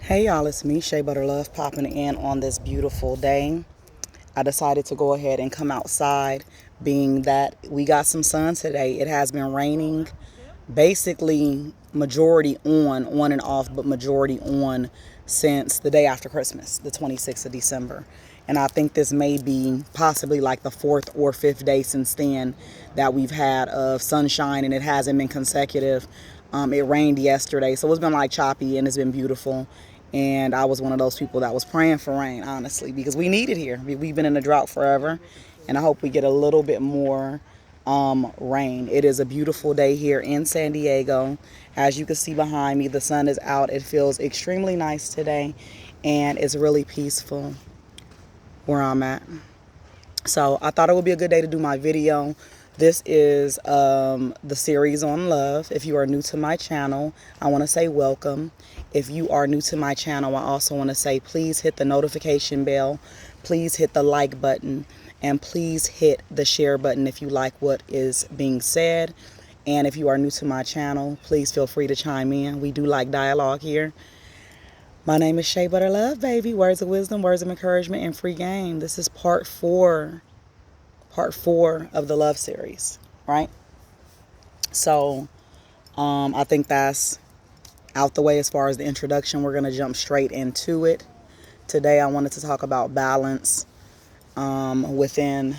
Hey y'all, it's me, Shea Butter Love, popping in on this beautiful day. I decided to go ahead and come outside, being that we got some sun today. It has been raining, basically majority on and off, but majority on since the day after Christmas, the 26th of December. And I think this may be possibly like the fourth or fifth day since then that we've had of sunshine, and it hasn't been consecutive. It rained yesterday, so it's been like choppy and it's been beautiful. And I was one of those people that was praying for rain, honestly, because we need it here. We've been in a drought forever, and I hope we get a little bit more rain. It is a beautiful day here in San Diego. As you can see behind me, the sun is out. It feels extremely nice today, and it's really peaceful where I'm at. So I thought it would be a good day to do my video. This is the series on love. If you are new to my channel, I want to say welcome. If you are new to my channel, I also want to say please hit the notification bell. Please hit the like button. And please hit the share button if you like what is being said. And if you are new to my channel, please feel free to chime in. We do like dialogue here. My name is Shea Butter Love, baby. Words of wisdom, words of encouragement, and free game. This is part four of the love series, right? So I think that's out the way as far as the introduction. We're going to jump straight into it. Today I wanted to talk about balance within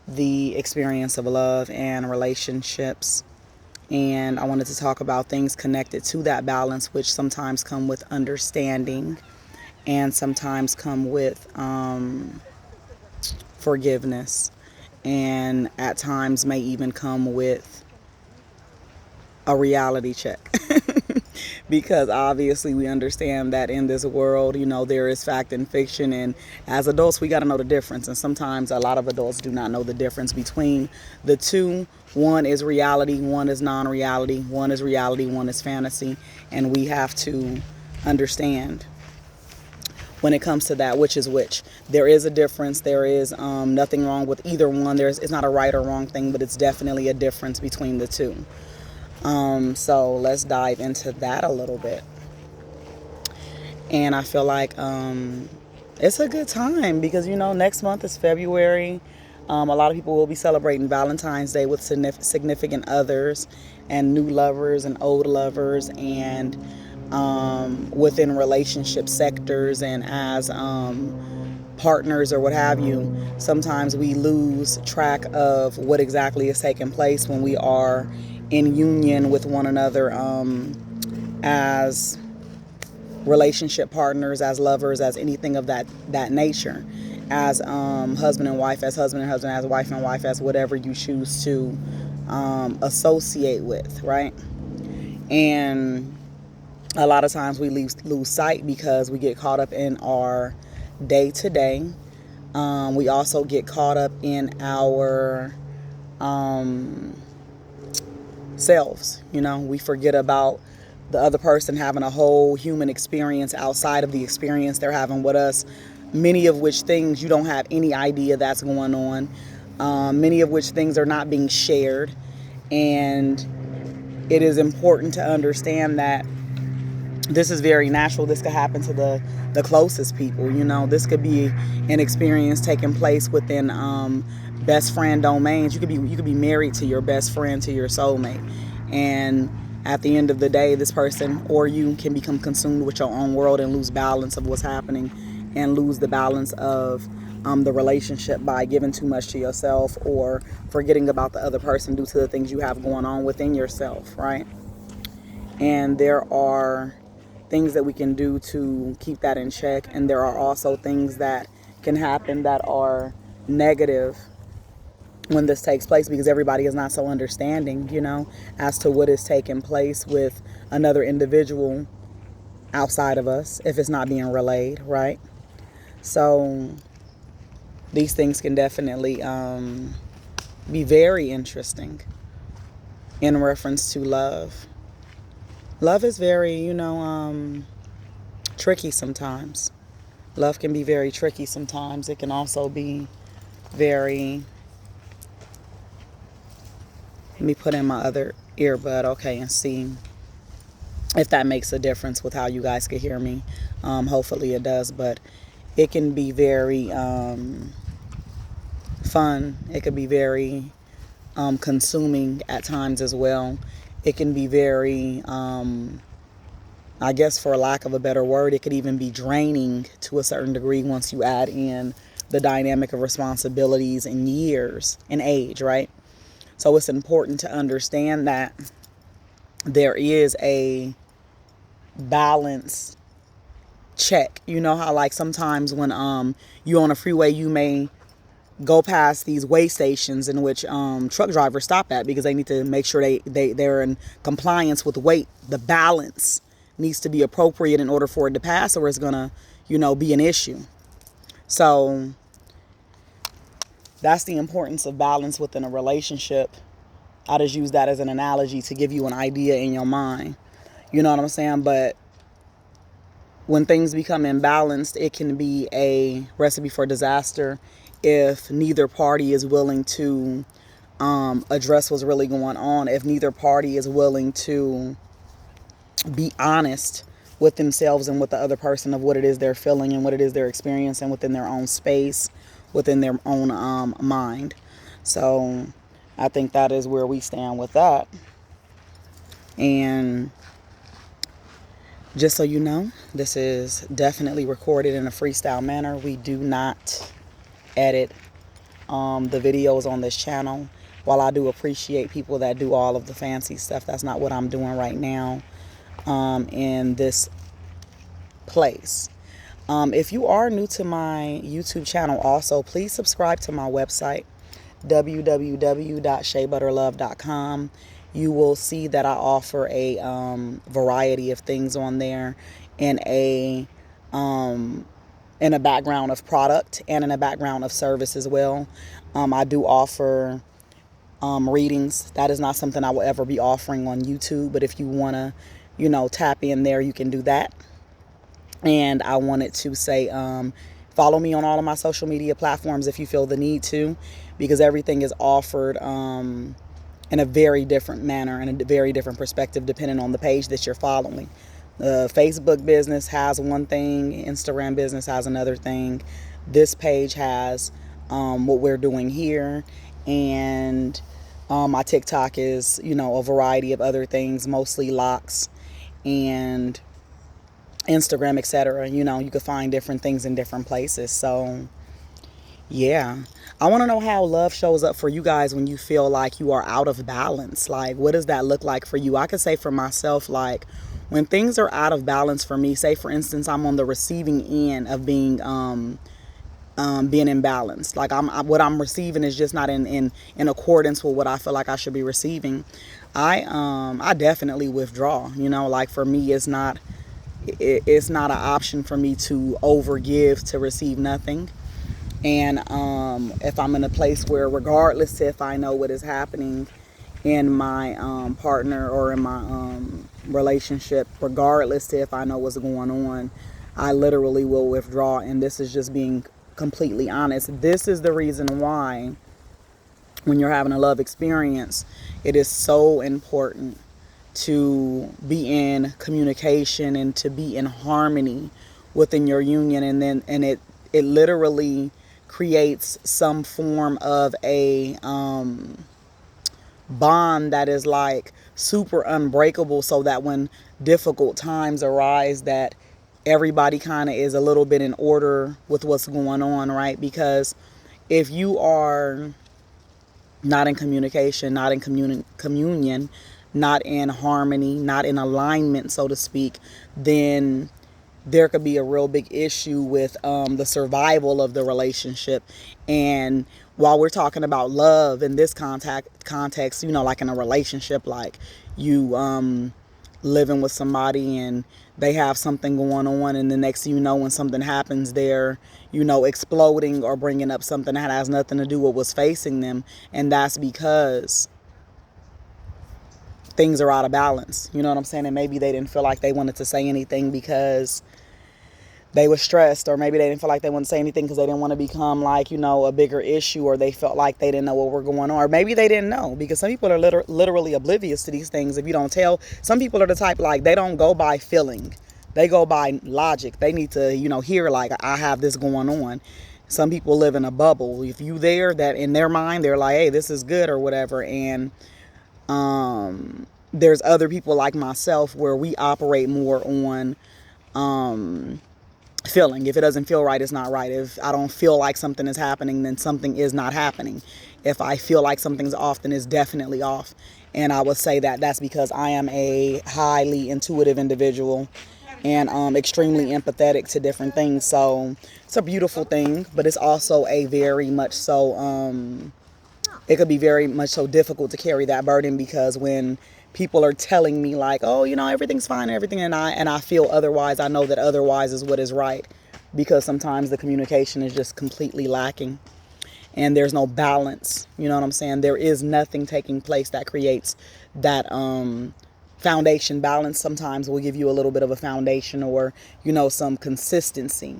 the experience of love and relationships. And I wanted to talk about things connected to that balance, which sometimes come with understanding and sometimes come with forgiveness, and at times may even come with a reality check. Because obviously we understand that in this world, there is fact and fiction, and as adults we got to know the difference, and sometimes a lot of adults do not know the difference between the two. One is reality, one is non-reality, one is reality, one is fantasy, and we have to understand when it comes to that which is which. There is a difference. There is nothing wrong with either one. It's not a right or wrong thing, but it's definitely a difference between the two. So let's dive into that a little bit. And I feel like it's a good time because, next month is February. A lot of people will be celebrating Valentine's Day with significant others and new lovers and old lovers, and within relationship sectors and as partners or what have you. Sometimes we lose track of what exactly is taking place when we are in union with one another, as relationship partners, as lovers, as anything of that nature, as husband and wife, as husband and husband, as wife and wife, as whatever you choose to associate with, right? And a lot of times we lose sight because we get caught up in our day to day. We also get caught up in our selves. We forget about the other person having a whole human experience outside of the experience they're having with us. Many of which things you don't have any idea that's going on. Many of which things are not being shared. And it is important to understand that this is very natural. This could happen to the closest people. This could be an experience taking place within best friend domains. You could be married to your best friend, to your soulmate, and at the end of the day, this person or you can become consumed with your own world and lose balance of what's happening, and lose the balance of the relationship by giving too much to yourself or forgetting about the other person due to the things you have going on within yourself, right? And there are things that we can do to keep that in check, and there are also things that can happen that are negative when this takes place, because everybody is not so understanding, as to what is taking place with another individual outside of us if it's not being relayed, right? So these things can definitely be very interesting in reference to love. Love is very, tricky sometimes. Love can be very tricky sometimes. It can also be very... Let me put in my other earbud, okay, and see if that makes a difference with how you guys can hear me. Hopefully it does, but it can be very fun. It could be very consuming at times as well. It can be very, I guess for lack of a better word, it could even be draining to a certain degree once you add in the dynamic of responsibilities and years and age, right? So it's important to understand that there is a balance check. You know how like sometimes when you're on a freeway, you may go past these weigh stations in which truck drivers stop at because they need to make sure they're in compliance with weight. The balance needs to be appropriate in order for it to pass, or it's gonna, be an issue. So that's the importance of balance within a relationship. I just use that as an analogy to give you an idea in your mind. You know what I'm saying? But when things become imbalanced, it can be a recipe for disaster if neither party is willing to address what's really going on, if neither party is willing to be honest with themselves and with the other person of what it is they're feeling and what it is they're experiencing within their own space, within their own mind. So I think that is where we stand with that. And just so you know, this is definitely recorded in a freestyle manner. We do not edit the videos on this channel. While I do appreciate people that do all of the fancy stuff, that's not what I'm doing right now in this place. If you are new to my YouTube channel also, please subscribe to my website, www.sheabutterlove.com. You will see that I offer a variety of things on there in a background of product and in a background of service as well. I do offer readings. That is not something I will ever be offering on YouTube, but if you want to, tap in there, you can do that. And I wanted to say, follow me on all of my social media platforms if you feel the need to, because everything is offered in a very different manner and a very different perspective depending on the page that you're following. The Facebook business has one thing, Instagram business has another thing. This page has what we're doing here, and my TikTok is, a variety of other things, mostly locks and Instagram, etc. You could find different things in different places. So yeah, I want to know how love shows up for you guys when you feel like you are out of balance. Like, what does that look like for you? I could say for myself, like, when things are out of balance for me, say for instance I'm on the receiving end of being imbalanced, like what I'm receiving is just not in accordance with what I feel like I should be receiving, I definitely withdraw. Like for me, it's not an option for me to overgive to receive nothing. And if I'm in a place where, regardless if I know what is happening in my partner or in my relationship, regardless if I know what's going on, I literally will withdraw. And this is just being completely honest. This is the reason why when you're having a love experience, it is so important to be in communication and to be in harmony within your union. And it literally creates some form of a bond that is like super unbreakable, so that when difficult times arise, that everybody kind of is a little bit in order with what's going on, right? Because if you are not in communication, not in communion, not in harmony, not in alignment, so to speak, then there could be a real big issue with the survival of the relationship. And while we're talking about love in this context, like in a relationship, like you living with somebody and they have something going on, and the next thing you know, when something happens, they're exploding or bringing up something that has nothing to do with what's facing them. And that's because things are out of balance. You know what I'm saying? And maybe they didn't feel like they wanted to say anything because they were stressed, or maybe they didn't feel like they wanted to say anything because they didn't want to become like, a bigger issue, or they felt like they didn't know what were going on, or maybe they didn't know, because some people are literally oblivious to these things if you don't tell. Some people are the type, like, they don't go by feeling, they go by logic. They need to, hear, like, I have this going on. Some people live in a bubble. If you there, that in their mind they're like, hey, this is good or whatever. And there's other people like myself where we operate more on feeling. If it doesn't feel right, it's not right. If I don't feel like something is happening, then something is not happening. If I feel like something's off, then it's definitely off. And I would say that that's because I am a highly intuitive individual and extremely empathetic to different things. So it's a beautiful thing, but it's also a very much so, it could be very much so difficult to carry that burden, because when people are telling me like, oh, everything's fine and everything, and I feel otherwise, I know that otherwise is what is right, because sometimes the communication is just completely lacking and there's no balance. You know what I'm saying? There is nothing taking place that creates that foundation. Balance sometimes will give you a little bit of a foundation, or some consistency.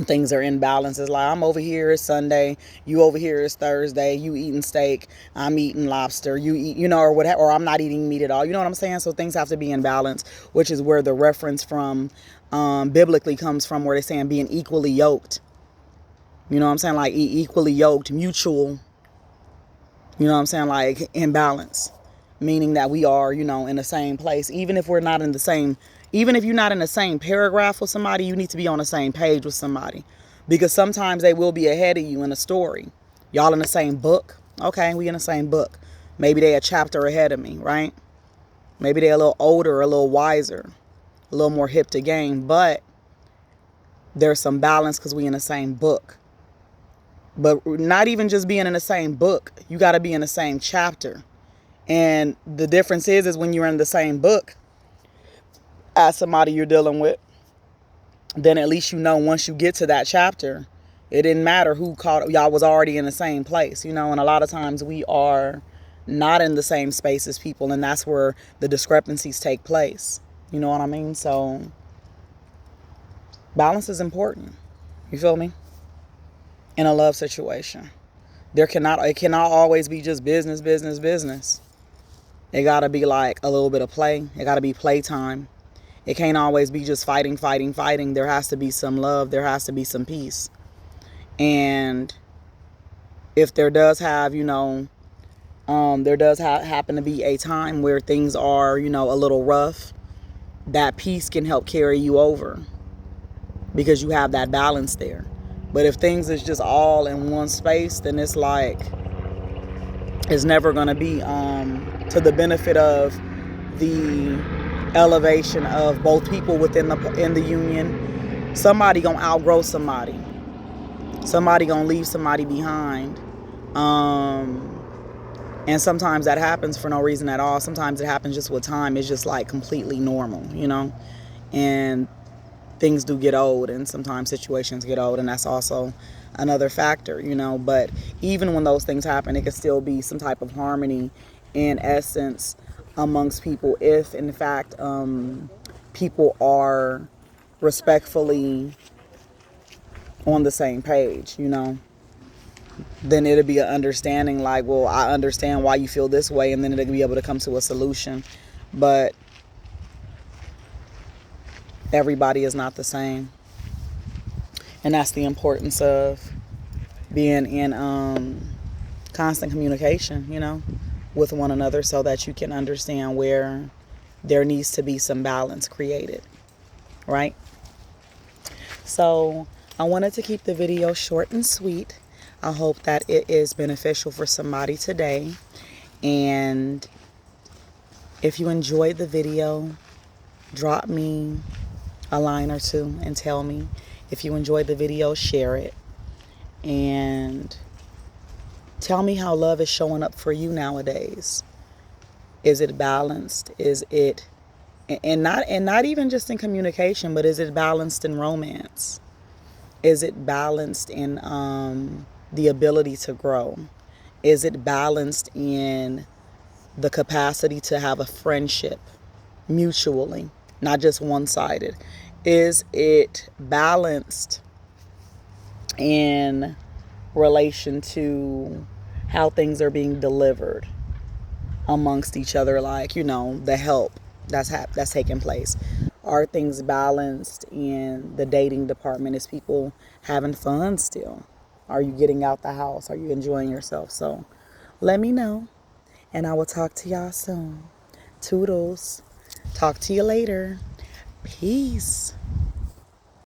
Things are in balance. It's like, I'm over here, it's Sunday, you over here, it's Thursday, you eating steak, I'm eating lobster, you eat, or whatever, or I'm not eating meat at all. You know what I'm saying? So things have to be in balance, which is where the reference from biblically comes from, where they're saying being equally yoked. You know what I'm saying? Like equally yoked, mutual. You know what I'm saying? Like in balance, meaning that we are, in the same place. Even if we're not in the same, even if you're not in the same paragraph with somebody, you need to be on the same page with somebody, because sometimes they will be ahead of you in a story. Y'all in the same book. Okay, we in the same book. Maybe they a chapter ahead of me, right? Maybe they a little older, a little wiser, a little more hip to game, but there's some balance because we in the same book. But not even just being in the same book, you got to be in the same chapter. And the difference is when you're in the same book as somebody you're dealing with, then at least once you get to that chapter, it didn't matter who caught, y'all was already in the same place, and a lot of times we are not in the same space as people, and that's where the discrepancies take place. You know what I mean? So balance is important. You feel me? In a love situation, it cannot always be just business. It gotta be like a little bit of play. It gotta be playtime. It can't always be just fighting. There has to be some love. There has to be some peace. And if there does have, happen to be a time where things are, a little rough, that peace can help carry you over, because you have that balance there. But if things is just all in one space, then it's like, it's never going to be to the benefit of the elevation of both people in the union. Somebody gonna outgrow somebody. Somebody gonna leave somebody behind. And sometimes that happens for no reason at all. Sometimes it happens just with time. It's just like completely normal, and things do get old, and sometimes situations get old, and that's also another factor, but even when those things happen, it can still be some type of harmony in essence amongst people, if in fact people are respectfully on the same page. Then it'll be an understanding, like, well, I understand why you feel this way, and then it'll be able to come to a solution. But everybody is not the same, and that's the importance of being in constant communication, with one another, so that you can understand where there needs to be some balance created, right? So I wanted to keep the video short and sweet. I hope that it is beneficial for somebody today, and if you enjoyed the video, drop me a line or two and tell me. If you enjoyed the video, share it, and tell me how love is showing up for you nowadays. Is it balanced? Is it, and not even just in communication, but is it balanced in romance? Is it balanced in the ability to grow? Is it balanced in the capacity to have a friendship mutually, not just one-sided? Is it balanced in relation to how things are being delivered amongst each other, like, the help that's taking place? Are things balanced in the dating department? Is people having fun still? Are you getting out the house? Are you enjoying yourself? So let me know, and I will talk to y'all soon. Toodles. Talk to you later. Peace.